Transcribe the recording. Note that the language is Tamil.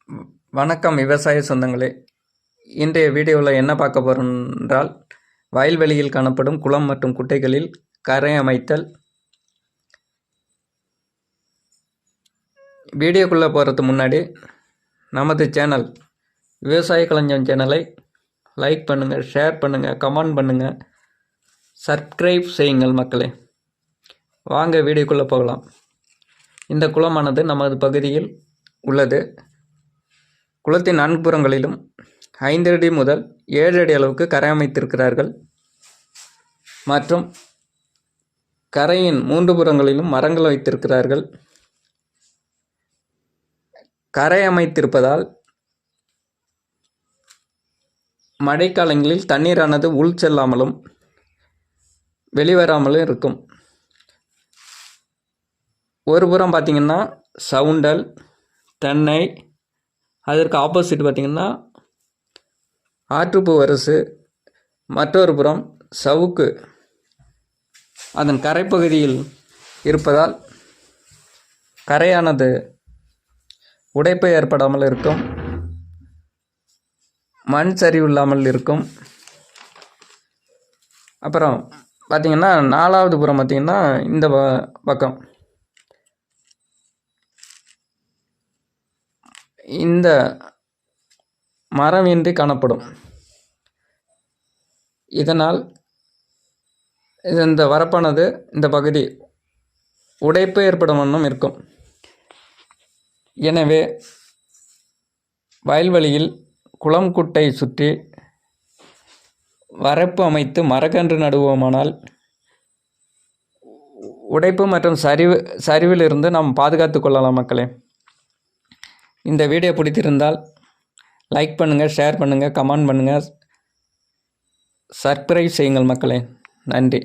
வணக்கம் விவசாய சொந்தங்களே. இன்றைய வீடியோவில் என்ன பார்க்க போகிறோம் என்றால், வயல்வெளியில் காணப்படும் குளம் மற்றும் குட்டைகளில் கரை அமைத்தல். வீடியோக்குள்ளே போகிறதுக்கு முன்னாடி நமது சேனல் விவசாய களஞ்சியம் சேனலை லைக் பண்ணுங்கள், ஷேர் பண்ணுங்கள், கமெண்ட் பண்ணுங்கள், சப்ஸ்கிரைப் செய்யுங்கள் மக்களே. வாங்க வீடியோக்குள்ளே போகலாம். இந்த குளமானது நமது பகுதியில் உள்ளது. குளத்தின் 4 புறங்களிலும் 5 அடி முதல் 7 அடி அளவுக்கு கரை அமைத்திருக்கிறார்கள். மற்றும் கரையின் 3 புறங்களிலும் மரங்கள் வைத்திருக்கிறார்கள். கரை அமைத்திருப்பதால் மழைக்காலங்களில் தண்ணீரானது உள் செல்லாமலும் வெளிவராமலும் இருக்கும். ஒரு புறம் பார்த்திங்கன்னா சவுண்டல், தென்னை, அதற்கு ஆப்போசிட் பார்த்திங்கன்னா ஆற்றுப்பூ வரசு, மற்றொரு புறம் சவுக்கு அதன் கரைப்பகுதியில் இருப்பதால் கரையானது உடைப்பு ஏற்படாமல் இருக்கும், மண் சரிவு இல்லாமல் இருக்கும். அப்புறம் பார்த்திங்கன்னா 4வது புறம் பார்த்திங்கன்னா இந்த பக்கம் இந்த மரமின்றி காணப்படும். இதனால் இந்த வரப்பானது இந்த பகுதி உடைப்பு ஏற்படும் வண்ணம் இருக்கும். எனவே வயல்வெளியில் குளம் குட்டை சுற்றி வரப்பு அமைத்து மரக்கன்று நடுவோமானால் உடைப்பு மற்றும் சரிவிலிருந்து நாம் பாதுகாத்து கொள்ளலாம் மக்களே. இந்த வீடியோ பிடித்திருந்தால் லைக் பண்ணுங்கள், ஷேர் பண்ணுங்கள், கமெண்ட் பண்ணுங்கள், சப்ஸ்கிரைப் செய்யுங்கள் மக்களே. நன்றி.